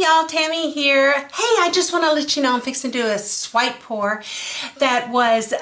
y'all, Tammy here. Hey, I just want to let you know I'm fixing to do a swipe pour that was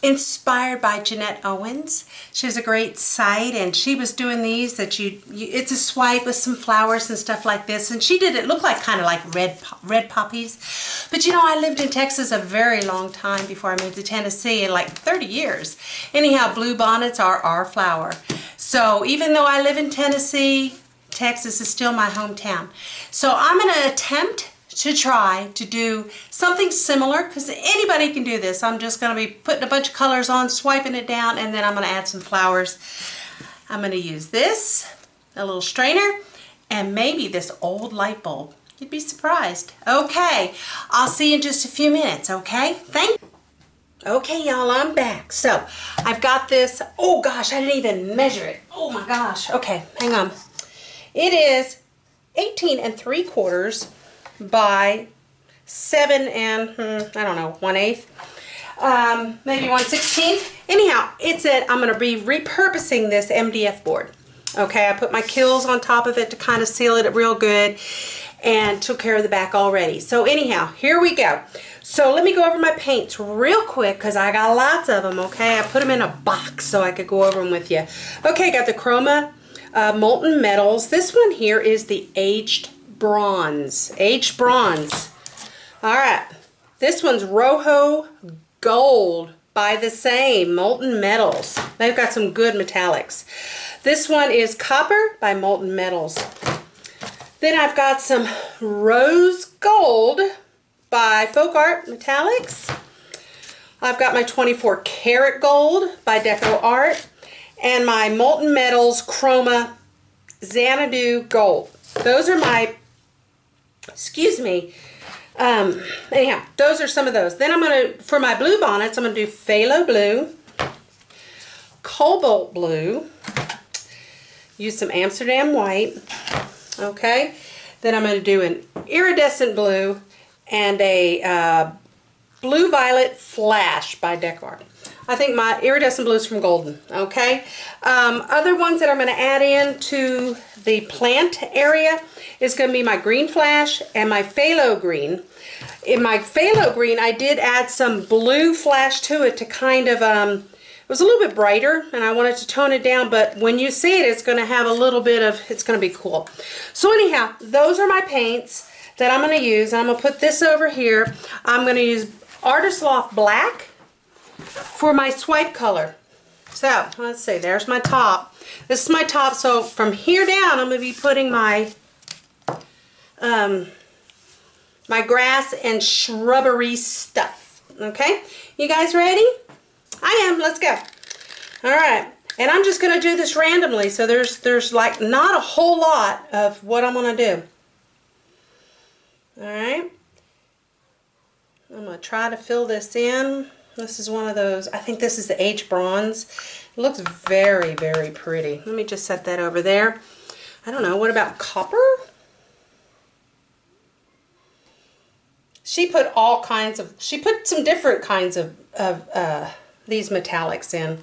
inspired by Jeanette Owens. She has a great site and she was doing these that it's a swipe with some flowers and stuff like this, and she did it look like kind of like red poppies. But you know, I lived in Texas a very long time before I moved to Tennessee, in like 30 years. Anyhow, bluebonnets are our flower. So even though I live in Tennessee, Texas is still my hometown. So I'm going to attempt to try to do something similar, because anybody can do this. I'm just going to be putting a bunch of colors on, swiping it down, and then I'm going to add some flowers. I'm going to use this, a little strainer, and maybe this old light bulb. You'd be surprised. Okay, I'll see you in just a few minutes, okay? Okay, y'all, I'm back. So I've got this. Oh gosh, I didn't even measure it. Oh my gosh. Okay, hang on. It is 18 3/4 by 7 and I don't know, 1/8, maybe 1/16. Anyhow, I'm going to be repurposing this MDF board. Okay, I put my kills on top of it to kind of seal it real good, and took care of the back already. So anyhow, here we go. So let me go over my paints real quick, because I got lots of them. Okay, I put them in a box so I could go over them with you. Okay, got the Chroma Molten Metals. This one here is the Aged Bronze. Aged Bronze. Alright. This one's Rojo Gold by the same Molten Metals. They've got some good metallics. This one is Copper by Molten Metals. Then I've got some Rose Gold by Folk Art Metallics. I've got my 24 Karat Gold by Deco Art. And my Molten Metals Chroma Xanadu Gold. Those are my, anyhow, those are some of those. Then I'm going to, for my blue bonnets, I'm going to do Phthalo Blue, Cobalt Blue, use some Amsterdam White, okay. Then I'm going to do an Iridescent Blue and a Blue Violet Flash by Deco Art. I think my Iridescent Blue is from Golden, okay? Other ones that I'm going to add into the plant area is going to be my Green Flash and my Phthalo Green. In my Phthalo Green, I did add some blue flash to it to kind of, it was a little bit brighter, and I wanted to tone it down, but when you see it, it's going to have a little bit of, it's going to be cool. So anyhow, those are my paints that I'm going to use. I'm going to put this over here. I'm going to use Artist Loft Black for my swipe color. So let's see, there's my top. This is my top. So from here down, I'm going to be putting my my grass and shrubbery stuff. Okay, you guys ready? I am. Let's go. All right, and I'm just going to do this randomly. So there's like not a whole lot of what I'm going to do. All right, I'm going to try to fill this in. This is one of those, I think this is the Aged Bronze. It looks very, very pretty. Let me just set that over there. I don't know, what about Copper? She put all kinds of, she put some different kinds of these metallics in.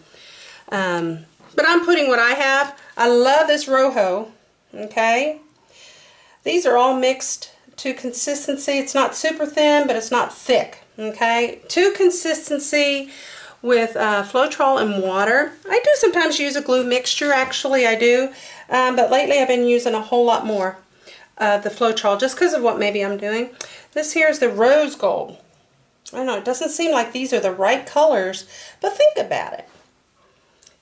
But I'm putting what I have. I love this Rojo, okay? These are all mixed to consistency. It's not super thin, but it's not thick. Okay, to consistency with Floetrol and water. I do sometimes use a glue mixture, actually I do, but lately I've been using a whole lot more of the Floetrol just because of what maybe I'm doing. This here is the Rose Gold. I don't know, it doesn't seem like these are the right colors, but think about it.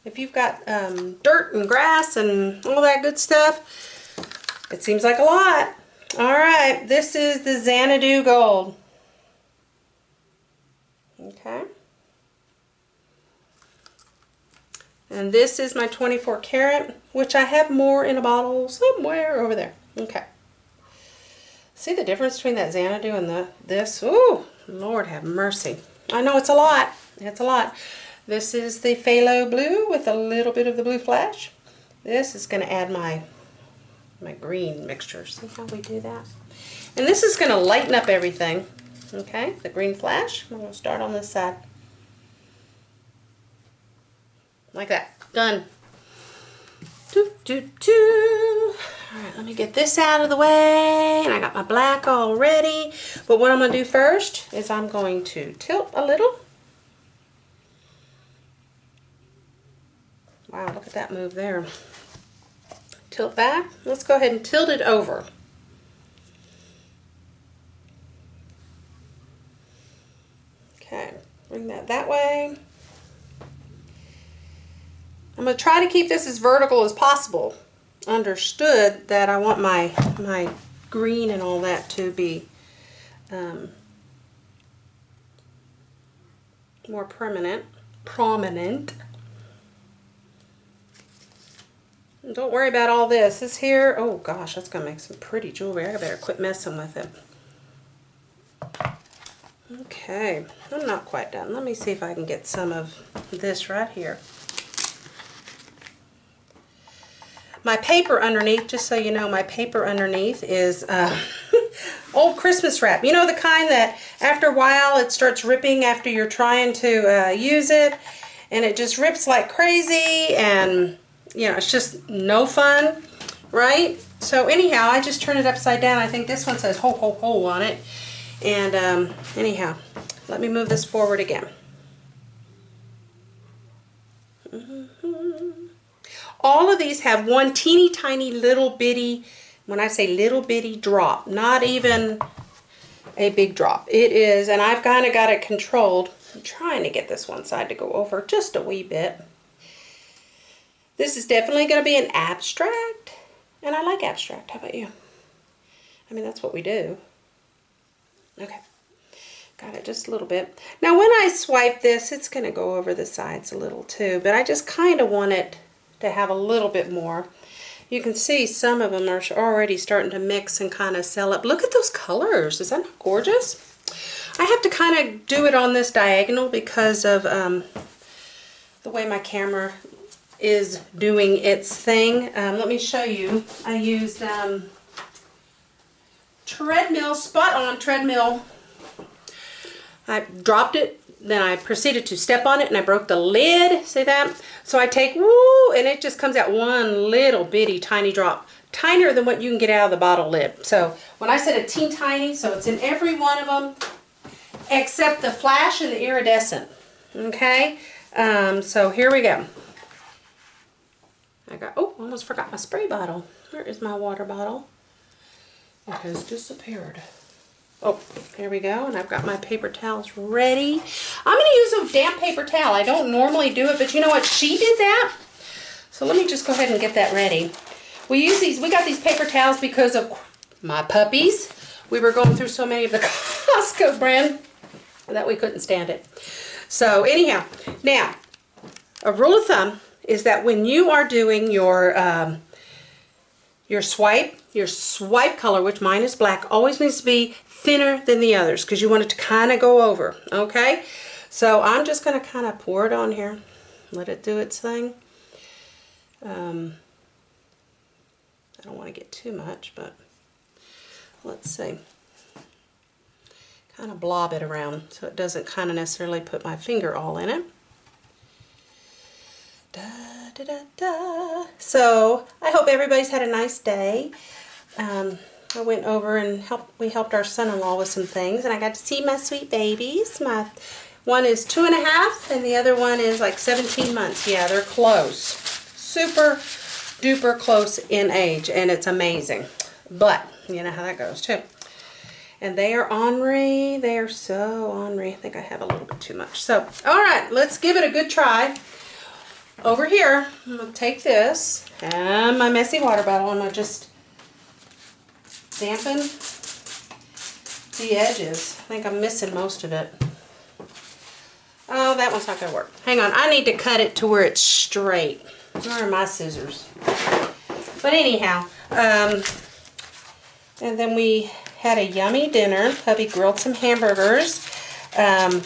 If you've got dirt and grass and all that good stuff, it seems like a lot. Alright, this is the Xanadu Gold. Okay, and this is my 24 karat, which I have more in a bottle somewhere over there. Okay, see the difference between that Xanadu and this? Ooh, Lord have mercy. I know it's a lot. It's a lot. This is the Phthalo Blue with a little bit of the Blue Flash. This is going to add my green mixture. See how we do that? And this is going to lighten up everything. Okay, the Green Flash. I'm going to start on this side. Like that. Done. Doo, doo, doo. All right, let me get this out of the way, and I got my black all ready. But what I'm going to do first is I'm going to tilt a little. Wow, look at that move there. Tilt back. Let's go ahead and tilt it over. Okay, bring that way. I'm going to try to keep this as vertical as possible. Understood that I want my green and all that to be more prominent. And don't worry about all this. This here, oh gosh, that's gonna make some pretty jewelry. I better quit messing with it. Okay, I'm not quite done. Let me see if I can get some of this right here. My paper underneath, just so you know, my paper underneath is old Christmas wrap. You know, the kind that after a while it starts ripping after you're trying to use it, and it just rips like crazy, and you know, it's just no fun, right? So anyhow, I just turn it upside down. I think this one says ho ho ho on it. And anyhow, let me move this forward again. All of these have one teeny tiny little bitty, when I say little bitty drop, not even a big drop. It is, and I've kind of got it controlled. I'm trying to get this one side to go over just a wee bit. This is definitely going to be an abstract, and I like abstract. How about you? I mean, that's what we do. Okay, got it just a little bit. Now when I swipe this, it's going to go over the sides a little too, but I just kind of want it to have a little bit more. You can see some of them are already starting to mix and kind of sell up. Look at those colors. Is that not gorgeous? I have to kind of do it on this diagonal because of the way my camera is doing its thing. Let me show you. I used treadmill, spot-on treadmill. I dropped it, then I proceeded to step on it, and I broke the lid. See that? So I take, woo, and it just comes out one little bitty tiny drop. Tinier than what you can get out of the bottle lid. So when I said a teeny tiny, so it's in every one of them except the flash and the iridescent. Okay? So here we go. I got, oh, almost forgot my spray bottle. Where is my water bottle? It has disappeared. Oh, here we go, and I've got my paper towels ready. I'm going to use a damp paper towel. I don't normally do it, but you know what? She did that. So let me just go ahead and get that ready. We use these, we got these paper towels because of my puppies. We were going through so many of the Costco brand that we couldn't stand it. So anyhow, now, a rule of thumb is that when you are doing your swipe color, which mine is black, always needs to be thinner than the others because you want it to kind of go over, okay? So I'm just going to kind of pour it on here, let it do its thing. I don't want to get too much, but let's see. Kind of blob it around so it doesn't kind of necessarily put my finger all in it. Da, da, da, da. So I hope everybody's had a nice day. I went over and we helped our son-in-law with some things, and I got to see my sweet babies. My one is 2.5 and the other one is like 17 months. Yeah, they're close. Super duper close in age, and it's amazing. But you know how that goes too. And they are ornery. They are so ornery. I think I have a little bit too much. So, all right, let's give it a good try. Over here, I'm going to take this and my messy water bottle. I'm going to just dampen the edges. I think I'm missing most of it. Oh, that one's not going to work. Hang on, I need to cut it to where it's straight. Where are my scissors? But anyhow, and then we had a yummy dinner. Hubby grilled some hamburgers. And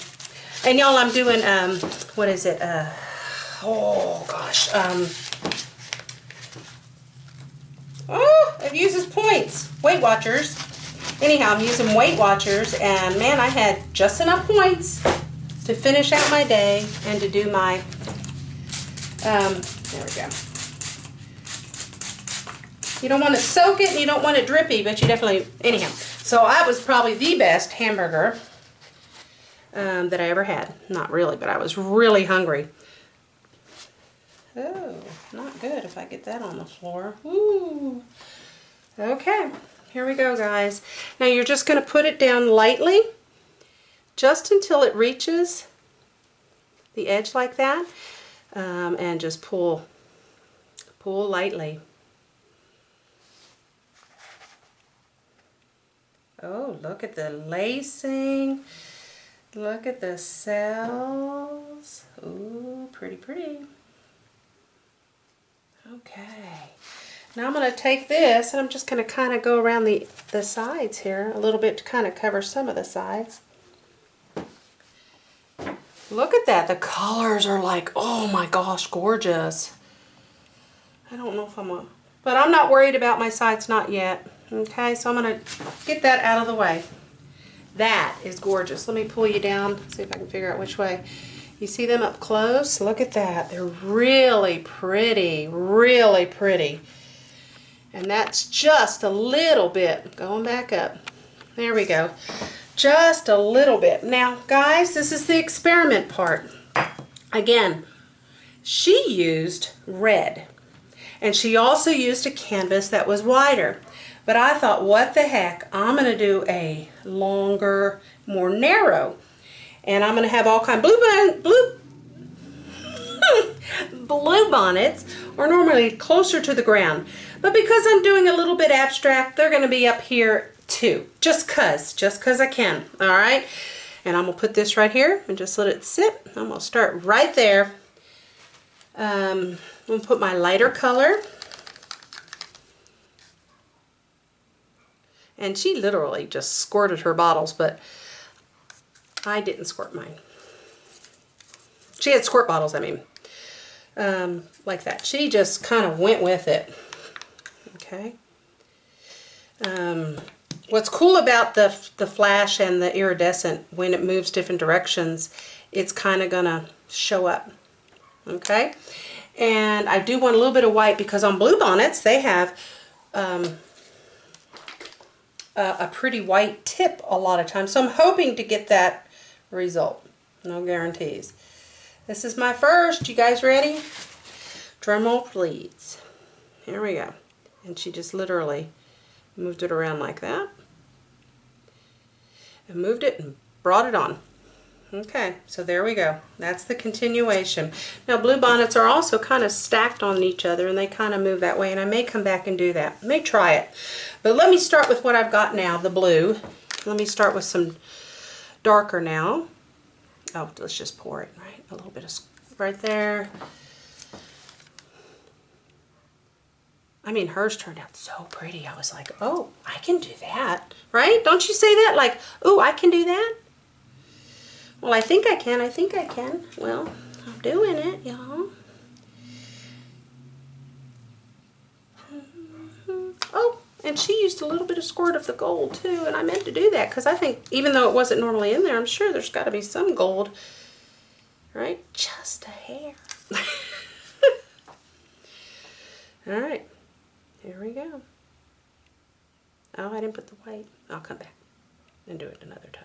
y'all, I'm doing, what is it? Oh gosh. Oh, it uses points. Weight Watchers. Anyhow, I'm using Weight Watchers, and man, I had just enough points to finish out my day and to do my, there we go. You don't want to soak it and you don't want it drippy, but you definitely, anyhow. So that was probably the best hamburger that I ever had. Not really, but I was really hungry. Oh, not good if I get that on the floor. Ooh. Okay, here we go, guys. Now you're just going to put it down lightly, just until it reaches the edge like that, and just pull lightly. Oh, look at the lacing. Look at the cells. Ooh, pretty, pretty. Okay. Now I'm going to take this and I'm just going to kind of go around the sides here a little bit to kind of cover some of the sides. Look at that. The colors are like, oh my gosh, gorgeous. I don't know if but I'm not worried about my sides, not yet. Okay, so I'm going to get that out of the way. That is gorgeous. Let me pull you down, see if I can figure out which way. You see them up close? Look at that. They're really pretty, really pretty. And that's just a little bit, going back up. There we go. Just a little bit. Now, guys, this is the experiment part. Again, she used red. And she also used a canvas that was wider. But I thought, what the heck, I'm going to do a longer, more narrow. And I'm going to have all kind of blue bonnets, or normally closer to the ground. But because I'm doing a little bit abstract, they're going to be up here too. Just cause I can. All right. And I'm going to put this right here and just let it sit. I'm going to start right there. I'm going to put my lighter color. And she literally just squirted her bottles, but I didn't squirt mine. She had squirt bottles, I mean. Like that. She just kind of went with it. Okay. What's cool about the flash and the iridescent, when it moves different directions, it's kind of going to show up. Okay. And I do want a little bit of white because on Bluebonnets, they have a pretty white tip a lot of times. So I'm hoping to get that result. No guarantees. This is my first. You guys ready? Drum roll, please. Here we go. And she just literally moved it around like that. And moved it and brought it on. Okay, so there we go. That's the continuation. Now Bluebonnets are also kind of stacked on each other and they kind of move that way, and I may come back and do that. I may try it. But let me start with what I've got now, the blue. Let me start with some darker now. Oh, let's just pour it, right? A little bit of right there. I mean, hers turned out so pretty. I was like, oh, I can do that, right? Don't you say that? Like, oh, I can do that? Well, I think I can. I think I can. Well, I'm doing it, y'all. Oh, and she used a little bit of squirt of the gold, too. And I meant to do that because I think, even though it wasn't normally in there, I'm sure there's got to be some gold. Right? Just a hair. All right. Here we go. Oh, I didn't put the white. I'll come back and do it another time.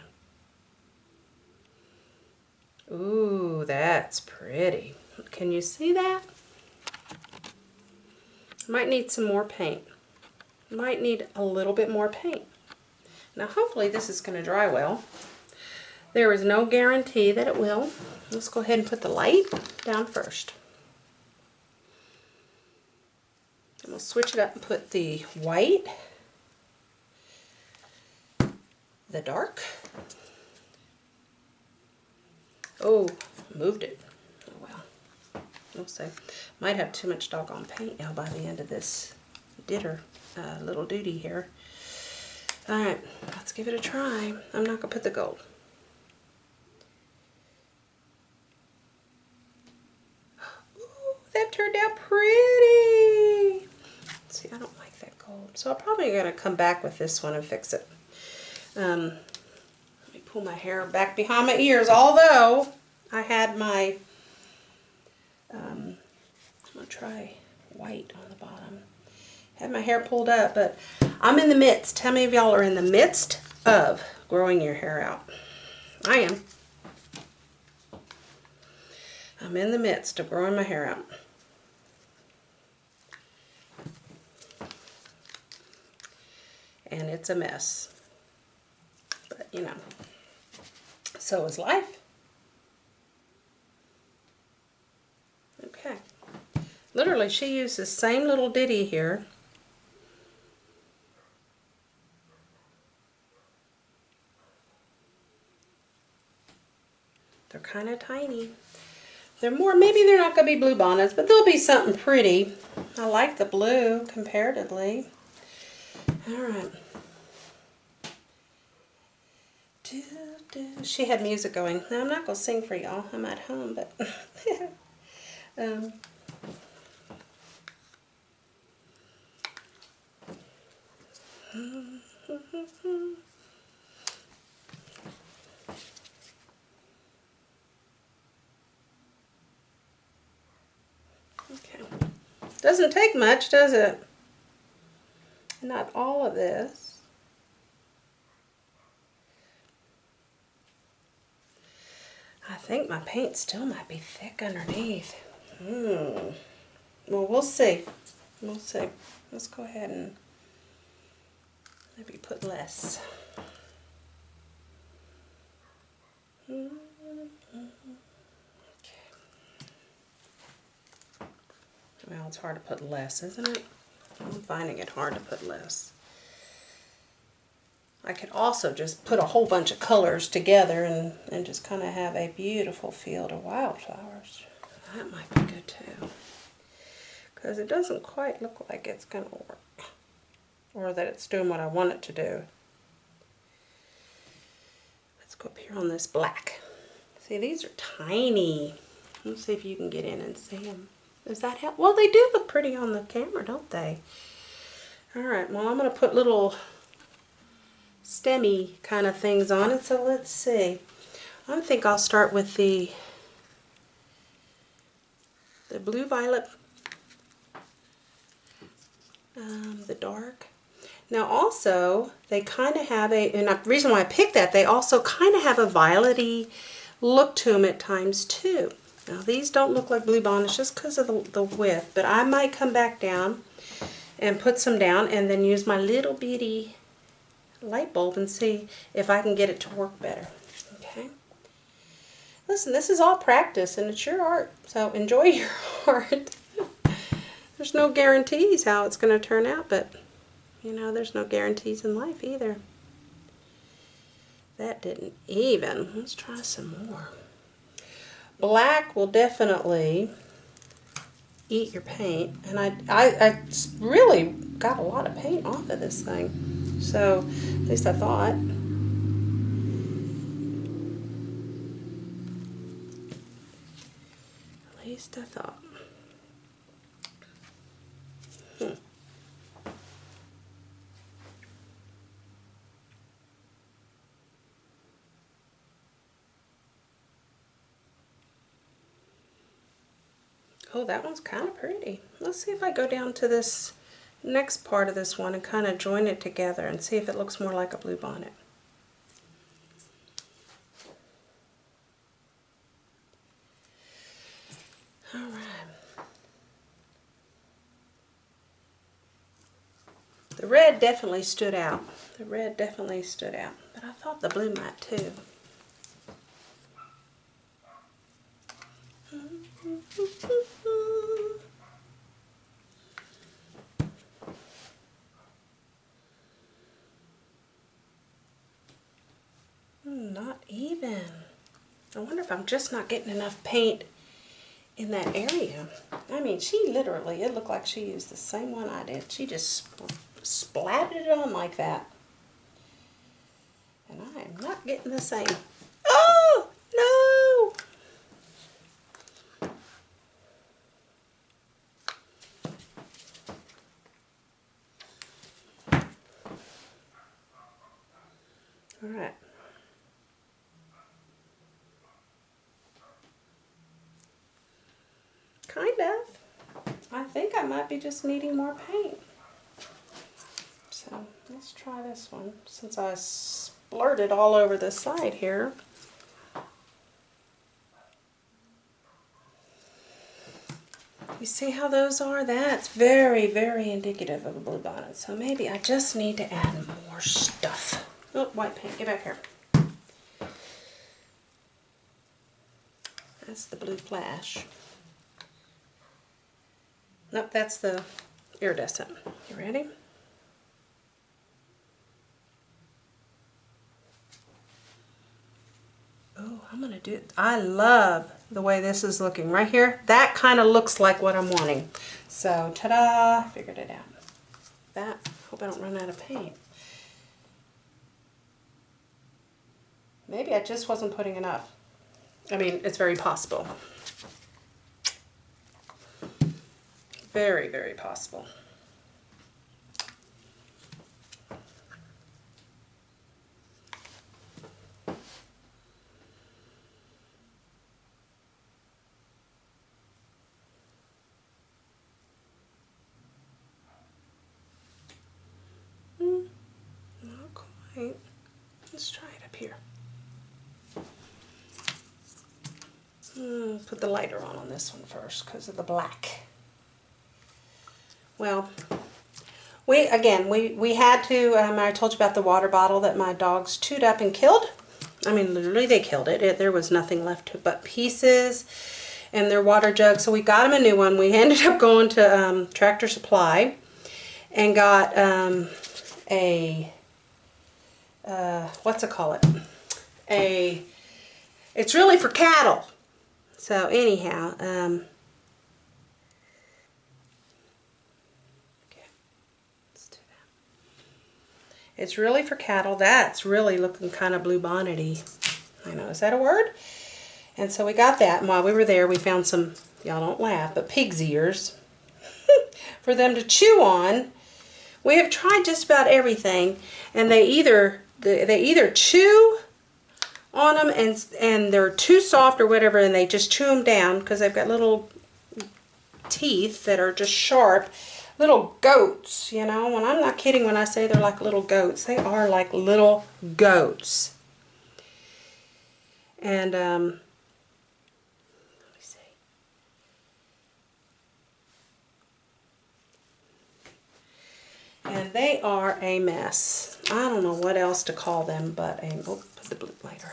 Ooh, that's pretty. Can you see that? Might need some more paint. Might need a little bit more paint. Now hopefully this is going to dry well. There is no guarantee that it will. Let's go ahead and put the light down first. And we'll switch it up and put the white, the dark. Oh, moved it. Oh well. We'll see. Might have too much doggone paint now by the end of this little duty here. Alright, let's give it a try. I'm not going to put the gold. Ooh, that turned out pretty. See, I don't like that gold. So I'm probably going to come back with this one and fix it. Pull my hair back behind my ears, although I had my, I'm going to try white on the bottom. Have my hair pulled up, but I'm in the midst. How many of y'all are in the midst of growing your hair out? I am. I'm in the midst of growing my hair out. And it's a mess. But, you know, so is life. Okay. Literally, she used the same little ditty here. They're kind of tiny. They're more, maybe they're not going to be blue bonnets, but they'll be something pretty. I like the blue comparatively. All right. She had music going. Now, I'm not going to sing for y'all. I'm at home, but... Okay. Doesn't take much, does it? Not all of this. I think my paint still might be thick underneath. Well, we'll see. We'll see. Let's go ahead and maybe put less. Okay. Well, it's hard to put less, isn't it? I'm finding it hard to put less. I could also just put a whole bunch of colors together and just kind of have a beautiful field of wildflowers. That might be good too. Because it doesn't quite look like it's going to work. Or that it's doing what I want it to do. Let's go up here on this black. See, these are tiny. Let's see if you can get in and see them. Does that help? Well, they do look pretty on the camera, don't they? Alright, well, I'm going to put little stemmy kind of things on it, so let's see. I think I'll start with the blue violet, the dark. Now also, they kind of have and the reason why I picked that, they also kind of have a violet-y look to them at times too. Now these don't look like blue bonnets just because of the width, but I might come back down and put some down and then use my little bitty light bulb and see if I can get it to work better. Okay. Listen, this is all practice and it's your art, so enjoy your art. There's no guarantees how it's going to turn out, but you know, there's no guarantees in life either. That didn't even. Let's try some more. Black will definitely eat your paint, and I really got a lot of paint off of this thing. So, at least I thought. At least I thought. Oh, that one's kind of pretty. Let's see if I go down to this next part of this one and kind of join it together and see if it looks more like a blue bonnet. Alright. The red definitely stood out. The red definitely stood out. But I thought the blue might too. Not even. I wonder if I'm just not getting enough paint in that area. I mean, she literally, it looked like she used the same one I did. She just splattered it on like that. And I am not getting the same. Oh, no! All right. Kind of. I think I might be just needing more paint. let's try this one since I splurted all over the side here. You see how those are? That's very, very indicative of a bluebonnet. So maybe I just need to add more stuff. Oh, white paint, get back here. That's the blue flash. Nope, that's the iridescent. You ready? Oh, I'm gonna do it. I love the way this is looking right here. That kind of looks like what I'm wanting. So, ta-da, figured it out. That, hope I don't run out of paint. Maybe I just wasn't putting enough. I mean, it's very possible. Very, very possible. Not quite. Let's try it up here. Put the lighter on this one first because of the black. Well, we had to, I told you about the water bottle that my dogs chewed up and killed. I mean, literally they killed it. There was nothing left but pieces and their water jug. So we got them a new one. We ended up going to Tractor Supply and got what's it called? It's really for cattle. So anyhow, okay, let's do that. It's really for cattle. That's really looking kind of bluebonnet-y. I know, is that a word? And so we got that, and while we were there, we found some, y'all don't laugh, but pig's ears for them to chew on. We have tried just about everything, and they either chew on them and they're too soft or whatever, and they just chew them down because they've got little teeth that are just sharp. Little goats, you know, and I'm not kidding when I say they're like little goats. They are like little goats. And let me see. And they are a mess. I don't know what else to call them, but put the blue lighter.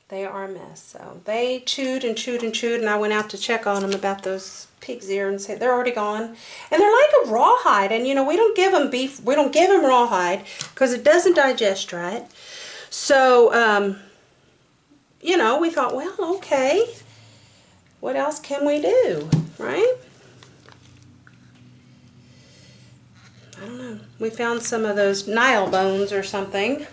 They are a mess. So they chewed and chewed and chewed, and I went out to check on them about those pig's ear and said they're already gone. And they're like a rawhide, and you know, we don't give them beef, we don't give them rawhide because it doesn't digest right. So, you know, we thought, well, okay, what else can we do, right? I don't know. We found some of those Nile bones or something.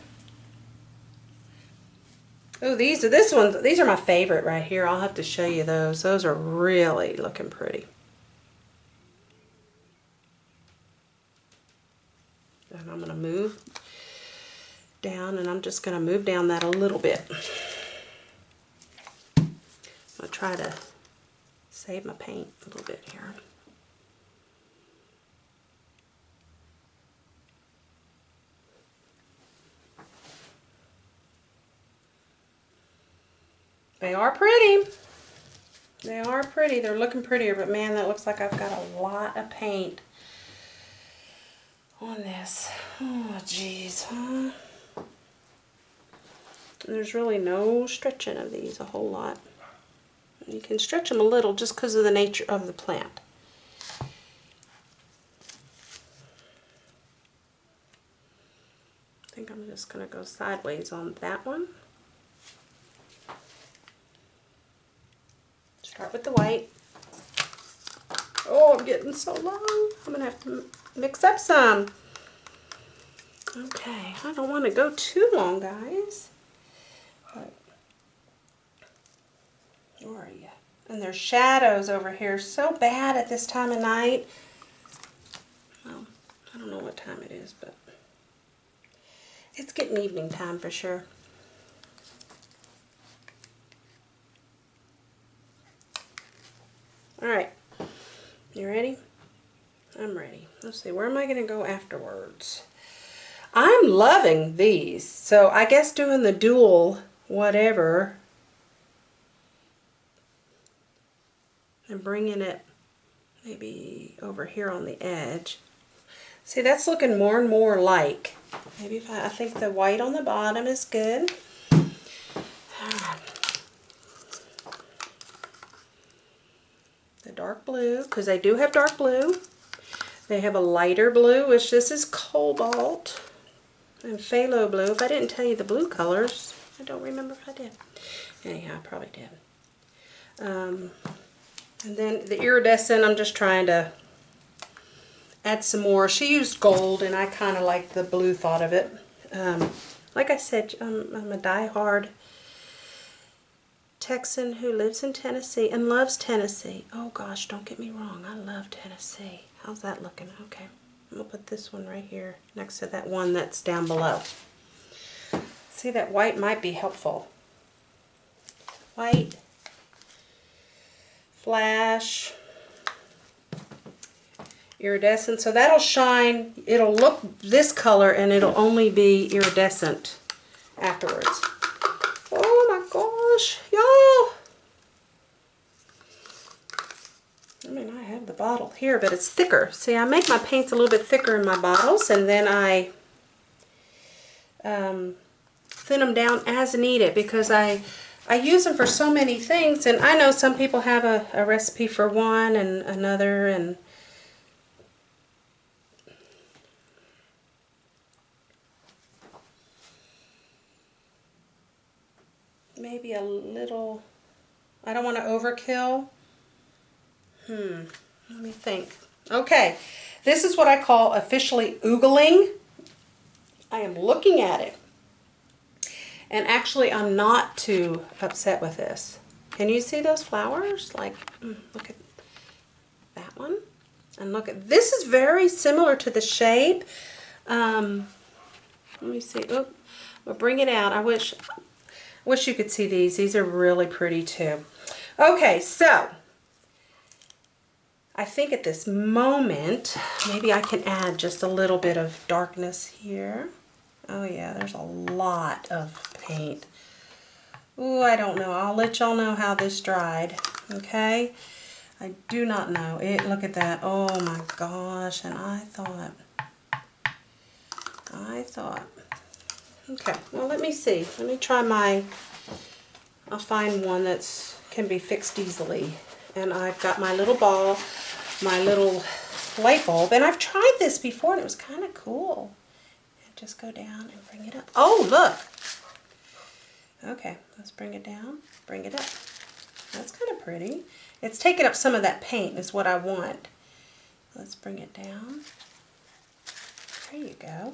Oh, these are my favorite right here. I'll have to show you those. Those are really looking pretty. And I'm going to move down, and I'm just going to move down that a little bit. I'll try to save my paint a little bit here. They are pretty. They are pretty. They're looking prettier, but man, that looks like I've got a lot of paint on this. Oh, geez, huh? There's really no stretching of these a whole lot. You can stretch them a little just because of the nature of the plant. I think I'm just going to go sideways on that one. Start with the white. Oh, I'm getting so low. I'm going to have to mix up some. Okay, I don't want to go too long, guys. But, where are you? And there's shadows over here so bad at this time of night. Well, I don't know what time it is, but it's getting evening time for sure. All right, you ready? I'm ready. let's see, where am I going to go afterwards? I'm loving these. So I guess doing the dual whatever and bringing it maybe over here on the edge. See, that's looking more and more like. Maybe if I think the white on the bottom is good. The dark blue, because they do have dark blue. They have a lighter blue, which this is cobalt, and phthalo blue. If I didn't tell you the blue colors, I don't remember if I did. Anyhow, I probably did. And then the iridescent, I'm just trying to add some more. She used gold, and I kind of like the blue thought of it. Like I said, I'm a die-hard Texan who lives in Tennessee and loves Tennessee. Oh gosh, don't get me wrong, I love Tennessee. How's that looking? Okay, I'm going to put this one right here next to that one that's down below. See, that white might be helpful. White, flash, iridescent. So that'll shine, it'll look this color and it'll only be iridescent afterwards. Oh my gosh, y'all. I mean, I have the bottle here, but it's thicker. See, I make my paints a little bit thicker in my bottles, and then I thin them down as needed, because I use them for so many things, and I know some people have a recipe for one and another, and maybe a little, I don't want to overkill. Let me think. Okay, this is what I call officially oogling. I am looking at it. And actually, I'm not too upset with this. Can you see those flowers? Like, look at that one. And look at, this is very similar to the shape. Let me see. Oh, we'll bring it out. I wish you could see these. These are really pretty too. Okay, so I think at this moment, maybe I can add just a little bit of darkness here. Oh yeah, there's a lot of paint. Ooh, I don't know. I'll let y'all know how this dried, okay? I do not know. Look at that. Oh my gosh, and I thought, okay, well, let me see. Let me try I'll find one that's can be fixed easily. And I've got my little ball, my little light bulb, and I've tried this before and it was kind of cool. And just go down and bring it up. Oh, look! Okay, let's bring it down, bring it up. That's kind of pretty. It's taking up some of that paint is what I want. Let's bring it down. There you go.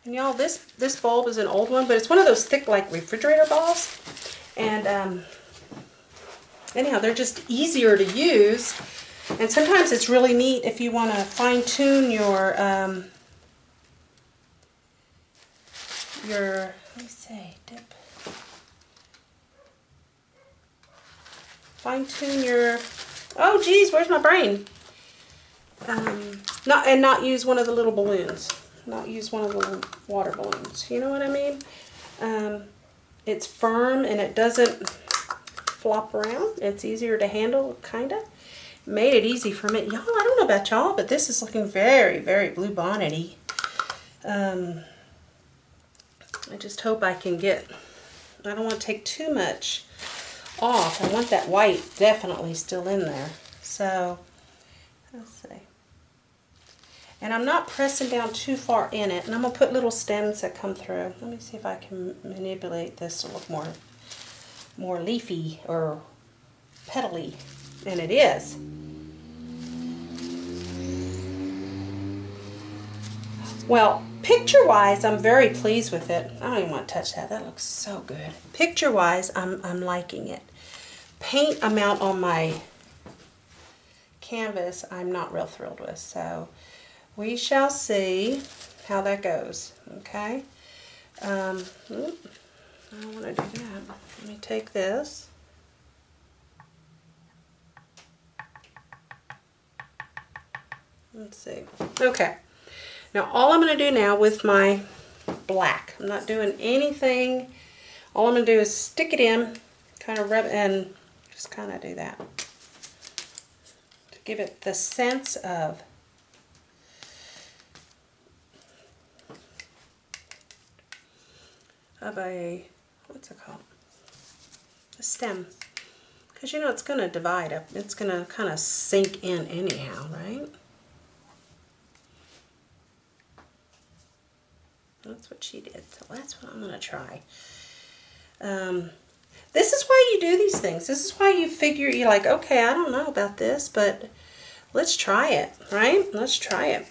And y'all, this bulb is an old one, but it's one of those thick, like, refrigerator balls. And anyhow, they're just easier to use. And sometimes it's really neat if you want to fine-tune your, let me see, dip. Fine-tune your, oh geez, where's my brain? Not use one of the little balloons. Not use one of the little water balloons. You know what I mean? It's firm and it doesn't flop around. It's easier to handle, kinda. Made it easy for me. Y'all, I don't know about y'all, but this is looking very, very Bluebonnet-y. I just hope I can get, I don't want to take too much off. I want that white definitely still in there. So, let's see. And I'm not pressing down too far in it. And I'm going to put little stems that come through. Let me see if I can manipulate this to look more leafy or petally. And it is. Well, picture-wise, I'm very pleased with it. I don't even want to touch that. That looks so good. Picture-wise, I'm liking it. Paint amount on my canvas, I'm not real thrilled with. So we shall see how that goes. Okay. I don't want to do that. Let me take this. Let's see. Okay. Now all I'm going to do now with my black, I'm not doing anything. All I'm going to do is stick it in, kind of rub, and just kind of do that. To give it the sense of a, what's it called? A stem. Because you know it's going to divide up. It's going to kind of sink in anyhow, right? That's what she did. So that's what I'm going to try. This is why you do these things. This is why you figure, you're like, okay, I don't know about this, but let's try it, right? Let's try it.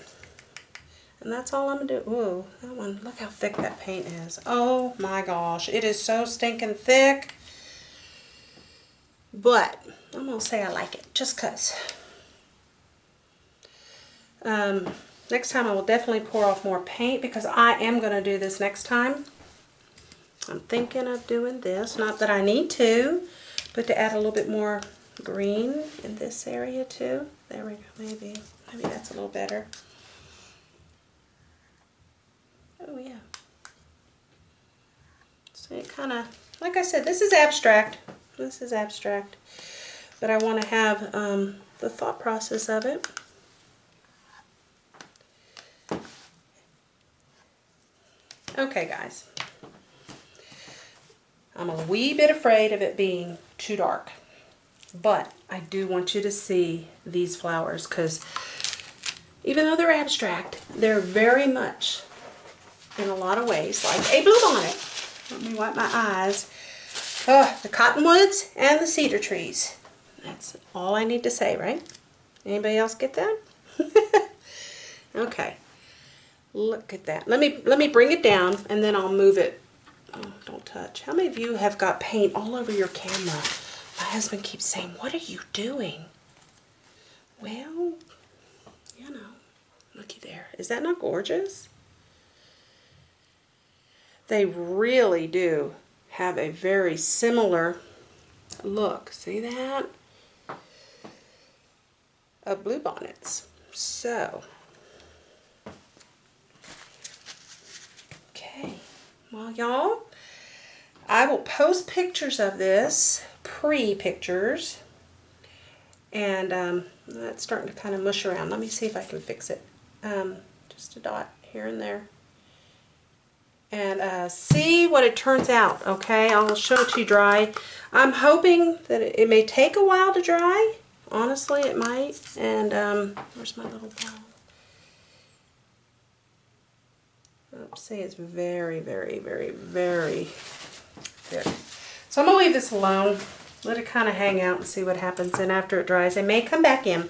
And that's all I'm going to do. Ooh, that one, look how thick that paint is. Oh my gosh, it is so stinking thick. But I'm going to say I like it, just because. Next time I will definitely pour off more paint, because I am going to do this next time. I'm thinking of doing this, not that I need to, but to add a little bit more green in this area too. There we go, maybe that's a little better. Oh yeah. So it kind of, like I said, this is abstract. This is abstract, but I want to have the thought process of it. Okay guys, I'm a wee bit afraid of it being too dark, but I do want you to see these flowers, because even though they're abstract, they're very much, in a lot of ways, like a bluebonnet. Let me wipe my eyes. The cottonwoods and the cedar trees. That's all I need to say, right? Anybody else get that? Okay. Look at that. Let me bring it down and then I'll move it. Oh, don't touch. How many of you have got paint all over your camera? My husband keeps saying, "What are you doing?" Well, you know, looky there. Is that not gorgeous? They really do have a very similar look. See that? Of bluebonnets. So, okay. Well, y'all, I will post pictures of this, pre-pictures, and that's starting to kind of mush around. Let me see if I can fix it. Just a dot here and there. And see what it turns out, okay? I'll show it to you dry. I'm hoping that it may take a while to dry. Honestly, it might. And where's my little ball? Oops, see, it's very, very, very, very thick. So I'm going to leave this alone. Let it kind of hang out and see what happens. And after it dries, it may come back in.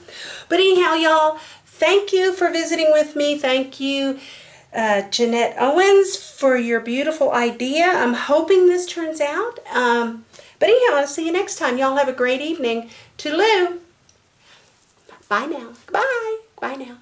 But anyhow, y'all, thank you for visiting with me. Thank you, Jeanette Owens, for your beautiful idea. I'm hoping this turns out. But anyhow, I'll see you next time. Y'all have a great evening. Toodaloo. Bye now. Bye. Bye now.